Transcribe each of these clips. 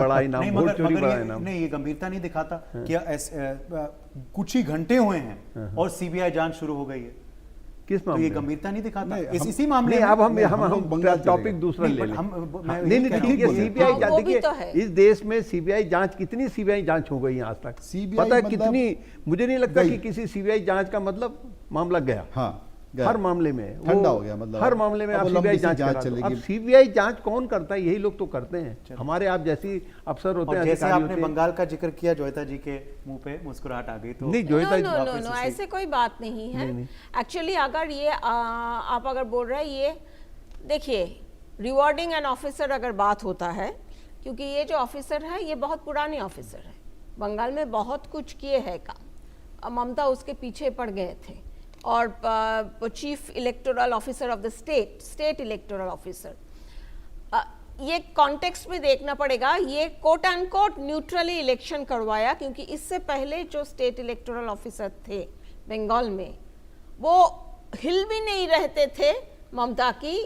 बड़ा इनाम, वोट चोरी बड़ा इनाम। नहीं, ये गंभीरता नहीं दिखाता कि कुछ ही घंटे हुए हैं और सीबीआई जांच शुरू हो गई है। किस तो मामले? ये गंभीरता नहीं दिखाता इसी मामले नहीं, में। अब हम टॉपिक दूसरा ले लें। नहीं ठीक है, सीबीआई जांच, देखिए इस देश में सीबीआई जांच, कितनी सीबीआई जांच हो गई आज तक, पता है कितनी? मुझे नहीं लगता कि किसी सीबीआई जांच का मतलब मामला गया। हाँ, हर मामले में ठंडा हो गया, मतलब हर मामले में आप सीबीआई जांच चलेगी। अब सीबीआई जांच कौन करता है? यही लोग तो करते हैं, हमारे आप जैसी अफसर होते हैं। जैसे आपने बंगाल का जिक्र किया, जोयता जी के मुंह पे मुस्कुराहट आ गई। तो नहीं, जोयता नो, ऐसे कोई बात नहीं है। एक्चुअली अगर ये आप अगर बोल रहे हैं, ये देखिए रिवॉर्डिंग एन ऑफिसर अगर बात होता है, क्योंकि ये जो ऑफिसर है ये बहुत पुराने ऑफिसर है, बंगाल में बहुत कुछ किए हैं काम, ममता उसके पीछे पड़ गए थे, और chief electoral officer of the state electoral officer. ये कॉन्टेक्स्ट में देखना पड़ेगा, ये quote and quote neutrally election करवाया, क्योंकि इससे पहले जो स्टेट इलेक्टोरल ऑफिसर थे बंगाल में, वो हिल भी नहीं रहते थे ममता की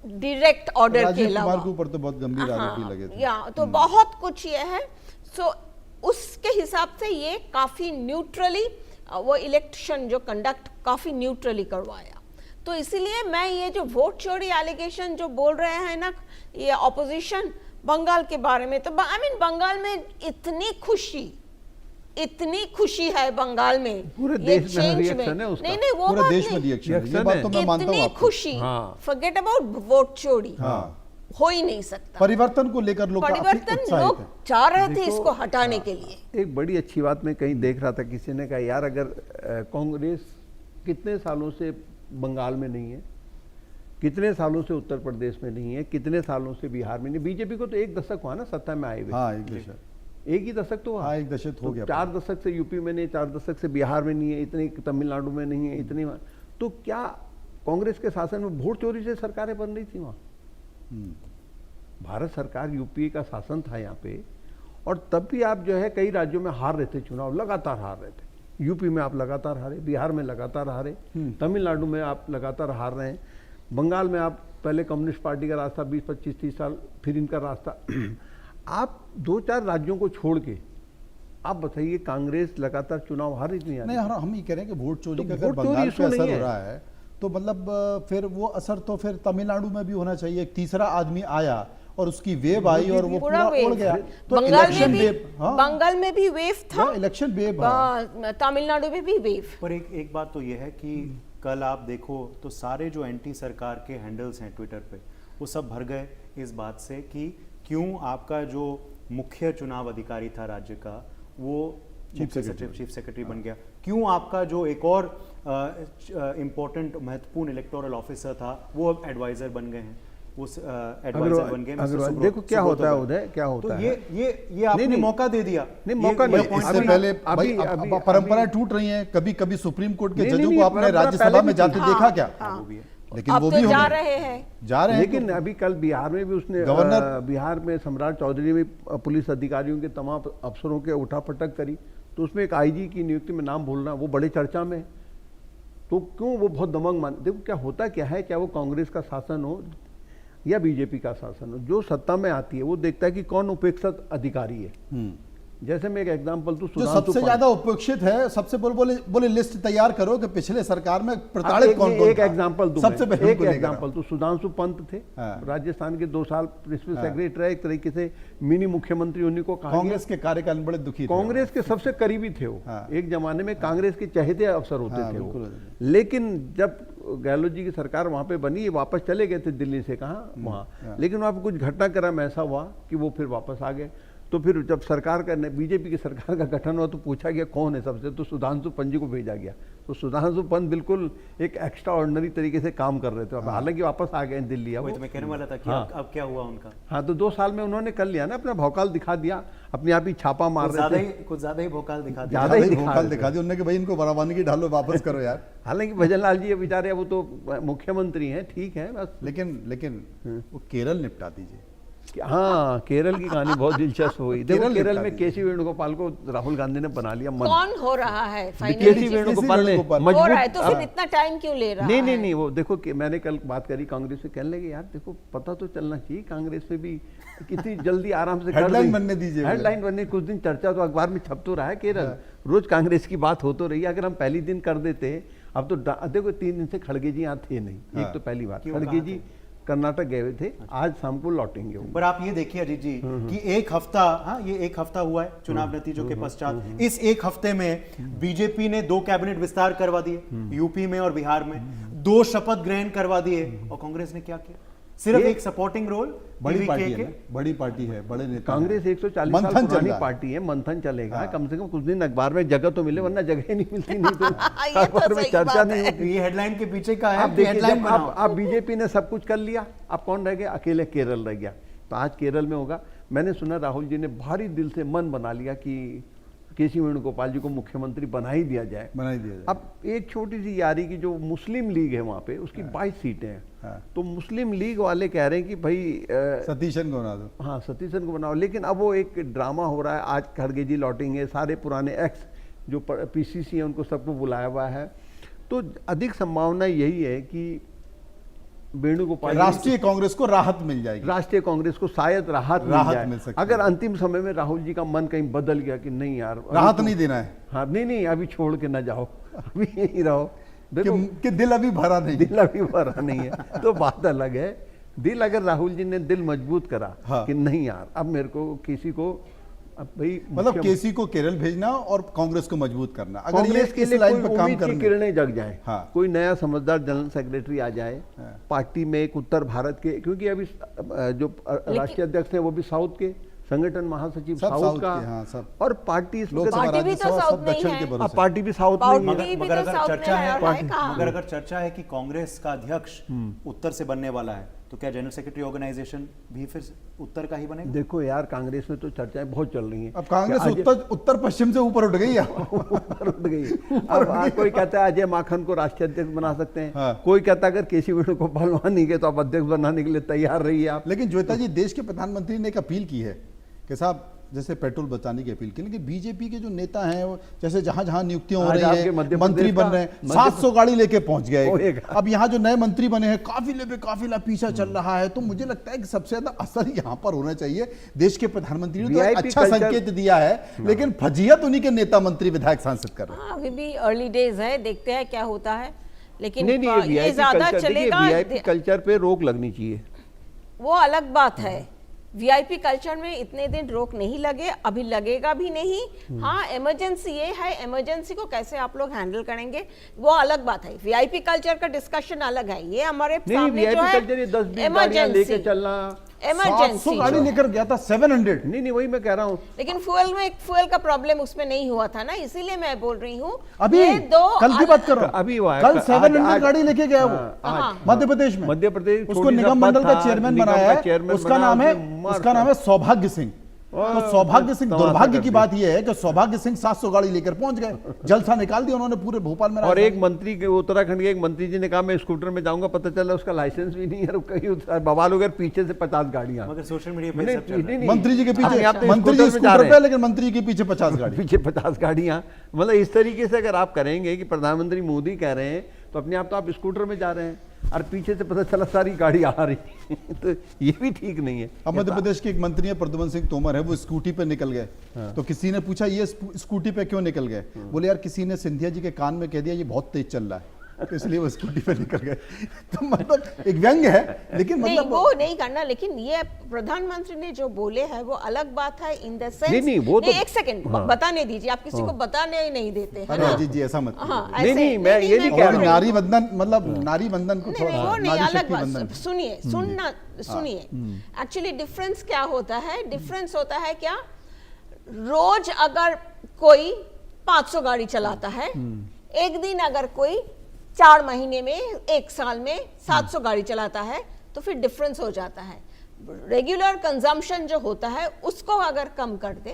डायरेक्ट ऑर्डर के अलावा। कुमार के ऊपर तो बहुत गंभीर आरोप भी लगे थे। या तो बहुत कुछ ये है। सो उसके हिसाब से ये काफी न्यूट्रली वो इलेक्शन जो कंडक्ट काफी न्यूट्रली करवाया। तो इसीलिए मैं ये जो वोट चोरी एलिगेशन जो बोल रहे हैं ना ये ऑपोजिशन बंगाल के बारे में, तो आई मीन बंगाल में इतनी खुशी है बंगाल में, पूरे देश में रिएक्शन है उसका। नहीं वो पूरे देश में रिएक्शन है, ये बात तो मैं मानता हूं। इतनी खुशी, फॉरगेट अबाउट वोट चोरी, हो ही नहीं सकता। परिवर्तन को लेकर लोग लोग चाह रहे थे इसको हटाने के लिए। एक बड़ी अच्छी बात मैं कहीं देख रहा था, किसी ने कहा यार अगर कांग्रेस कितने सालों से बंगाल में नहीं है, कितने सालों से उत्तर प्रदेश में नहीं है, कितने सालों से बिहार में नहीं, बीजेपी को तो 1 दशक हुआ ना सत्ता में आए हुए। हाँ, एक ही दशक तो हुआ। 1 दशक हो गया। 4 दशक से यूपी में नहीं, 4 दशक से बिहार में नहीं है, इतनी तमिलनाडु में नहीं है, इतनी। तो क्या कांग्रेस के शासन में वोट चोरी से सरकारें बन रही थी वहां? भारत सरकार, यूपी का शासन था यहाँ पे, और तब भी आप जो है कई राज्यों में हार रहे थे, चुनाव लगातार हार रहे थे। यूपी में आप लगातार हारे, बिहार में लगातार हारे, तमिलनाडु में आप लगातार हार रहे हैं, बंगाल में आप पहले कम्युनिस्ट पार्टी का रास्ता 20, 25, 30 साल, फिर इनका रास्ता। आप 2-4 राज्यों को छोड़ के आप बताइए कांग्रेस लगातार चुनाव हार रही थी। नहीं, हम ये कह रहे हैं कि वोट चोरी का अगर बंगाल पे असर हो रहा है तो मतलब फिर वो असर तो फिर तमिलनाडु में भी होना चाहिए। एक तीसरा आदमी आया और उसकी वेव आई और वो पूरा उड़ गया। तो इलेक्शन वेव, बंगाल में भी वेव था, इलेक्शन वेव, तमिलनाडु में भी वेव। पर एक बात तो ये है कि कल आप देखो तो सारे जो एंटी सरकार के हैंडल्स हैं ट्विटर पे, वो सब भर गए इस बात से कि क्यों आपका जो मुख्य चुनाव अधिकारी था राज्य का वो चीफ सेक्रेटरी बन गया, क्यों आपका जो एक और इम्पोर्टेंट महत्वपूर्ण इलेक्टोरल ऑफिसर था वो अब एडवाइजर बन गए हैं, वो एडवाइजर बन गए। देखो क्या होता है उदय, क्या होता है, ये आपने मौका दे दिया। नहीं, मौका नहीं, इससे पहले परंपराएं टूट रही हैं। कभी कभी सुप्रीम कोर्ट के जजों को आपने राज्यसभा में जाते देखा क्या? लेकिन वो भी जा रहे हैं। लेकिन अभी कल बिहार में भी उसने गवर्नर, बिहार में सम्राट चौधरी ने पुलिस अधिकारियों के तमाम अफसरों के उठापटक करी, तो उसमें एक आईजी की नियुक्ति में नाम बोलना वो बड़े चर्चा में। तो क्यों वो बहुत दमंग मान, देखो क्या होता क्या है, क्या वो कांग्रेस का शासन हो या बीजेपी का शासन हो, जो सत्ता में आती है वो देखता है कि कौन उपेक्षित अधिकारी है। जैसे मैं एक एग्जांपल दूं, जो सबसे ज्यादा उपेक्षित है, सबसे बोले लिस्ट तैयार करो कि पिछले सरकार में प्रताड़ित कौन कौन। एक एग्जांपल दूं, सबसे पहले एक एग्जांपल तो सुधांशु पंत थे, राजस्थान के 2 साल प्रिंसिपल सेक्रेटरी रहे, एक तरीके से मिनी मुख्यमंत्री उन्हीं को कहा। कांग्रेस के कार्यकाल में बड़े दुखी थे, कांग्रेस के सबसे करीबी थे वो। एक जमाने में कांग्रेस के चहेते अफसर होते थे वो। लेकिन जब गहलोत जी की सरकार वहां पे बनी, वापस चले गए थे दिल्ली से, कहा वहां, लेकिन वहां पे कुछ घटनाक्रम ऐसा हुआ कि वो फिर वापस आ गए। तो फिर जब सरकार का, बीजेपी की सरकार का गठन हुआ तो पूछा गया कौन है सबसे, तो सुधांशु पंत जी को भेजा गया। तो सुधांशु पंत बिल्कुल एक एक्स्ट्रा ऑर्डिनरी तरीके से काम कर रहे थे, हालांकि वापस आ गए दिल्ली। तो मैं कहने वाला था कि अब क्या हुआ उनका। हाँ, तो 2 साल में उन्होंने कर लिया ना, अपना भौकाल दिखा दिया, अपने आप ही छापा मार रहे थे, कुछ ज्यादा ही भौकाल दिखा दिया, ज्यादा ही भौकाल दिखा दिया उन्होंने कि भाई इनको बराबरी डालो, वापस करो यार। हालांकि भजन लाल जी बेचारे वो तो मुख्यमंत्री हैं, ठीक है बस। लेकिन वो केरल निपटा दीजिए, हाँ, केरल की कहानी बहुत दिलचस्प हुई। देखो केरल में केसी वेणुगोपाल को राहुल गांधी ने बना लिया मंत्री। कौन हो रहा है केसी वेणुगोपाल ने हो रहा है, तो फिर इतना टाइम क्यों ले रहा है? नहीं, वो देखो कि मैंने कल बात करी कांग्रेस से, कहने लगे यार देखो पता तो चलना चाहिए कांग्रेस में भी कितनी जल्दी आराम से हेडलाइन बनने दीजिए, हेडलाइन बनने। कुछ दिन चर्चा तो अखबार में छप तो रहा है, केरल रोज कांग्रेस की बात हो तो रही है। अगर हम पहली दिन कर देते, अब तो देखो 3 दिन से खड़गे जी यहाँ थे नहीं। एक तो पहली बात, खड़गे जी कर्नाटक गए हुए थे, आज शाम को लौटेंगे। पर आप ये देखिए अजीत जी कि एक हफ्ता, हाँ ये एक हफ्ता हुआ है चुनाव नतीजों के पश्चात। इस एक हफ्ते में बीजेपी ने 2 कैबिनेट विस्तार करवा दिए यूपी में और बिहार में, 2 शपथ ग्रहण करवा दिए, और कांग्रेस ने क्या किया? सिर्फ एक सपोर्टिंग रोल। बड़ी पार्टी है, बड़ी पार्टी है, बड़े नेता। कांग्रेस 140 साल पुरानी पार्टी है, मंथन चलेगा। कम से कम कुछ दिन अखबार में जगह तो मिले, वरना जगह ही नहीं मिलती, नहीं तो अखबार में चर्चा नहीं होती। ये हेडलाइन के पीछे का है। आप देखिए, अब बीजेपी ने सब कुछ कर लिया, अब कौन रह गया? अकेले केरल रह गया। तो आज केरल में होगा। मैंने सुना राहुल जी ने भारी दिल से मन बना लिया कि केसी वेणुगोपाल जी को मुख्यमंत्री बना ही दिया जाए। अब एक छोटी सी यारी की जो मुस्लिम लीग है वहां पे, उसकी 22 सीटें हैं। तो मुस्लिम लीग वाले कह रहे हैं कि भाई सतीशन को बना दो। हाँ, सतीशन को बनाओ। लेकिन अब वो एक ड्रामा हो रहा है। आज खड़गे जी लौटेंगे, सारे पुराने एक्स जो पीसीसी है उनको सबको बुलाया हुआ है। तो अधिक संभावना यही है कि वेणुगोपाल, राष्ट्रीय कांग्रेस को राहत मिल जाएगी। राष्ट्रीय कांग्रेस को शायद राहत मिल सकती है। अगर अंतिम समय में राहुल जी का मन कहीं बदल गया कि नहीं यार राहत नहीं देना है, हाँ नहीं अभी छोड़ के ना जाओ, अभी यहीं रहो। देखो कि दिल अभी भरा नहीं, दिल अभी भरा नहीं है तो बात अलग है। दिल अगर राहुल जी ने दिल मजबूत करा कि नहीं यार अब मेरे को किसी को, अब भाई मतलब केसी को केरल भेजना और कांग्रेस को मजबूत करना। अगर कांग्रेस के लिए लाइन कोई पे काम उम्मीद की किरणें जग जाए, कोई नया समझदार जनरल सेक्रेटरी आ जाए पार्टी में, एक उत्तर भारत के, क्योंकि अभी जो राष्ट्रीय अध्यक्ष हैं वो भी साउथ के, संगठन महासचिव साउथ का, और पार्टी भी तो साउथ नहीं है, पार्टी भी साउथ नहीं है। मगर अगर चर्चा है कि कांग्रेस का अध्यक्ष उत्तर से बनने वाला है, तो क्या जनरल सेक्रेटरी ऑर्गेनाइजेशन भी फिर उत्तर का ही बनेगा? देखो यार, कांग्रेस में तो चर्चाएं बहुत चल रही हैं। अब कांग्रेस उत्तर पश्चिम से ऊपर उठ गई है। ऊपर उठ गई। अब कोई कहता है अजय माखन को राष्ट्रीय अध्यक्ष बना सकते हैं, कोई कहता है अगर केसी वेणुगोपाल वहां नहीं गए तो आप अध्यक्ष बनाने के लिए तैयार रहिए आप। लेकिन श्वेता जी, देश के प्रधानमंत्री ने एक अपील की है कि साहब जैसे पेट्रोल बचाने की अपील की, लेकिन बीजेपी के जो नेता हैं वो जैसे जहां जहां नियुक्तियां हो रही है, मंत्री बन रहे हैं, 700 गाड़ी लेके पहुंच गए। अब यहाँ जो नए मंत्री बने हैं, काफिले पे काफिला पीछा चल रहा है। तो मुझे लगता है कि सबसे ज्यादा असर यहाँ पर होना चाहिए। देश के प्रधानमंत्री ने तो अच्छा संकेत दिया है, लेकिन फजीयत उन्हीं के नेता मंत्री विधायक सांसद कर रहे हैं। अभी भी अर्ली डेज है, देखते हैं क्या होता है। लेकिन नहीं, ये ज्यादा चलेगा, वीआईपी कल्चर पे रोक लगनी चाहिए, वो अलग बात है। वीआईपी कल्चर में इतने दिन रोक नहीं लगे, अभी लगेगा भी नहीं। हाँ, इमरजेंसी ये है, इमरजेंसी को कैसे आप लोग हैंडल करेंगे वो अलग बात है। वीआईपी कल्चर का डिस्कशन अलग है, ये हमारे सामने जो है इमरजेंसी चलना। 700 गाड़ी लेकर गया था, 700। नहीं वही मैं कह रहा हूँ। लेकिन फ्यूल का प्रॉब्लम उसमें नहीं हुआ था ना, इसीलिए मैं बोल रही हूँ। अभी कल की बात कर रहा हूँ, अभी हुआ कल 700 गाड़ी लेके गया वो मध्य प्रदेश में। मध्य प्रदेश उसको निगम मंडल का चेयरमैन बनाया है, उसका नाम है सौभाग्य सिंह। तो सौभाग्य सिंह, दुर्भाग्य की बात यह है कि सौभाग्य सिंह 700 गाड़ी लेकर पहुंच गए, जलसा निकाल दिया उन्होंने पूरे भोपाल में। और एक मंत्री के, उत्तराखंड के एक मंत्री जी ने कहा मैं स्कूटर में जाऊंगा, पता चला उसका लाइसेंस भी नहीं है, कहीं बवाल हो गया, पीछे से 50 गाड़ियां। मगर सोशल मीडिया पे मंत्री जी के पीछे, मंत्री जी स्कूटर पे, लेकिन मंत्री के पीछे 50 गाड़ी, पीछे 50 गाड़ियां। मतलब इस तरीके से अगर आप करेंगे कि प्रधानमंत्री मोदी कह रहे हैं तो अपने आप तो आप स्कूटर में जा रहे हैं और पीछे से पता चला सारी गाड़ी आ रही है तो ये भी ठीक नहीं है। अब मध्य प्रदेश के एक मंत्री है प्रद्युमन सिंह तोमर है, वो स्कूटी पे निकल गए। तो किसी ने पूछा ये स्कूटी पे क्यों निकल गए? बोले यार किसी ने सिंधिया जी के कान में कह दिया ये बहुत तेज चल रहा है, तो इसलिए वो स्कूटी पे निकल गए। तो मतलब एक व्यंग्य है, लेकिन मतलब वो नहीं करना। लेकिन ये प्रधानमंत्री ने जो बोले है वो अलग बात है, इन द सेंस वो तो एक सेकंड बताने दीजिए, आप किसी को बताने ही नहीं देते। अरे जी ऐसा मत। नहीं मैं ये नहीं कह रहा हूं। नारी वंदन, मतलब नारी वंदन को थोड़ा अलग बात। सुनिए एक्चुअली डिफरेंस क्या होता है? डिफरेंस होता है क्या, रोज अगर कोई 500 गाड़ी चलाता है, एक दिन अगर कोई 4 महीने में, 1 साल में 700 गाड़ी चलाता है, तो फिर डिफरेंस हो जाता है। रेगुलर कंजम्पशन जो होता है उसको अगर कम कर दे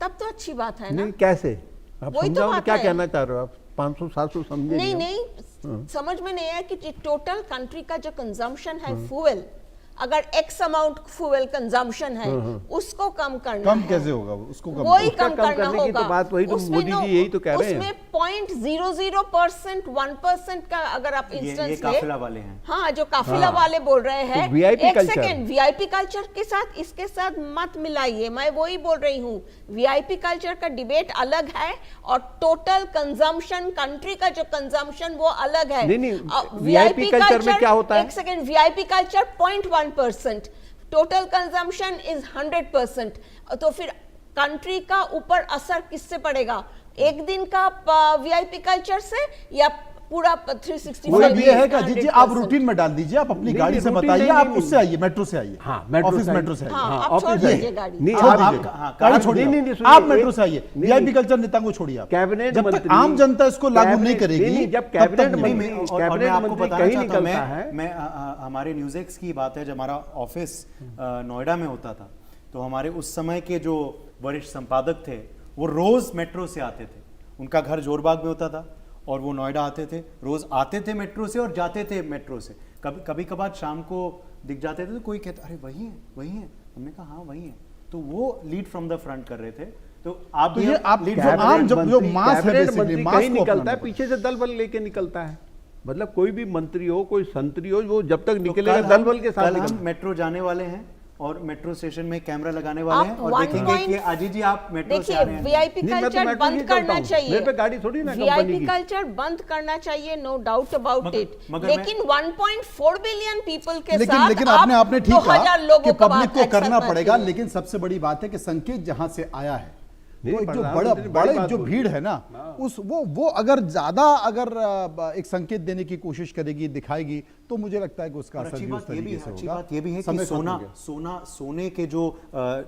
तब तो अच्छी बात है ना। नहीं, कैसे आप वही समझाओ, तो क्या कहना चाह रहे हो आप? 500-700 समझे नहीं समझ में नहीं आया कि टोटल कंट्री का जो कंजम्पशन है फ्यूल, अगर एक्स अमाउंट फ्यूल कंजम्पशन है उसको कम करना कम है। कैसे होगा उसको कम वही उसका कम कम करना करने की तो होगा। बात वही तो उसमें मोदी जी यही तो कह रहे हैं। उसमें 0.00% 1% का अगर आप ये इंस्टेंस काफिला वाले हैं। हाँ, जो काफिला वाले बोल रहे हैं, तो VIP एक कल्चर। सेकेंड, वीआईपी कल्चर के साथ इसके साथ मत मिलाइए। मैं वही बोल रही हूँ, वीआईपी कल्चर का डिबेट अलग है और टोटल कंजम्पशन, कंट्री का जो कंजम्पशन वो अलग है। नहीं, VIP कल्चर में क्या होता है? एक second, VIP culture 0.1%, total consumption is 100%। तो फिर कंट्री का ऊपर असर किससे पड़ेगा? एक दिन का वीआईपी कल्चर से या पूरा 365? मतलब ये है कि जी आप रूटीन में डाल दीजिए, आप अपनी गाड़ी से रूटीन बताइए, नहीं, आप नहीं, उससे आइए, मेट्रो से आइए, हाँ, मेट्रो ऑफिस से मेट्रो से आइए। हाँ, आप ऑफिस छोड़ जाइए। दीजिए गाड़ी। नहीं, छोड़ आप दीजिए। गाड़ी छोड़िए, नहीं, आप सुनिए, मेट्रो से आइए, वीआईपी कल्चर नेता को छोड़िए आप। कैबिनेट जब तक मंत्री, आम जनता इसको लागू नहीं करेगी, जब तब तक कैबिनेट नहीं। मंत्री, और मैं कैबिनेट आपको मंत्री बताना कहीं चाहता हूं, निकलता है। मैं हमारे न्यूज़ एक्स की बात है, जब हमारा ऑफिस नोएडा में होता था, तो हमारे उस समय के जो वरिष्ठ संपादक थे वो रोज मेट्रो से आते थे। उनका घर जोरबाग में होता था और वो नोएडा आते थे, रोज आते थे मेट्रो से और जाते थे मेट्रो से। कभी कभार शाम को दिख जाते थे तो कोई कहता अरे वही है, वही है। हमने कहा हाँ वही है। तो वो लीड फ्रॉम द फ्रंट कर रहे थे। तो आप तो ये आप लीड जो आम जो मास है कैबिनेट बेसिकली, मंत्री मास कहीं को निकलता अपनाना है, पीछे से दल बल लेके निकलता है। मतलब कोई भी मंत्री हो, कोई संतरी हो, वो जब तक निकलेगा दल बल के साथ कल हम निकलता है। मेट्रो जाने वाले हैं और मेट्रो स्टेशन में कैमरा लगाने वाले हैं आप और 1 देखेंगे कि point- अजीत जी आप मेट्रो से आ देखिए, रहे हैं। वीआईपी नहीं, मैं तो कल्चर मेट्रो बंद ही चलता करना हूं। चाहिए। मेरे पे गाड़ी थोड़ी ना कंपनी वीआईपी की। कल्चर बंद करना चाहिए, नो डाउट अबाउट मगर- इट। मगर लेकिन 1.4 बिलियन पीपल के लेकिन साथ लेकिन आप आपने ठीक 2000 कहा लोगों कि का पब्लिक बात को करना accept मत पड़ेगा, कीजिए। लेकिन सबसे बड़ी बात है कि संकेत जहां से आया है, नहीं, तो एक जो प्रधानमंत्री बड़े बात जो बोली। भीड़ है ना, उस वो अगर ज्यादा एक संकेत देने की कोशिश करेगी, दिखाएगी, तो मुझे लगता है कि उसका और असर अच्छी भी उस बात ये भी तरीके है, से अच्छी होगा। बात ये भी है समय कि खत्म हो गया। सोने के जो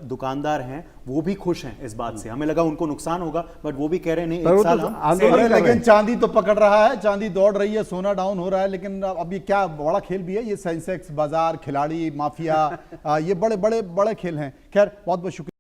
दुकानदार हैं वो भी खुश हैं इस बात से। हमें लगा उनको नुकसान होगा, बट वो भी कह रहे नहीं, पर एक वो साल तो हम आंदोलन अरे कर रहे लेकिन हैं। चांदी तो पकड़ रहा है, चांदी दौड़ रही है, सोना डाउन हो रहा है, लेकिन अब ये क्या बड़ा खेल भी है, ये सेंसेक्स बाजार, खिलाड़ी, माफिया, ये बड़े बड़े बड़े खेल हैं। खैर, बहुत बहुत शुक्रिया।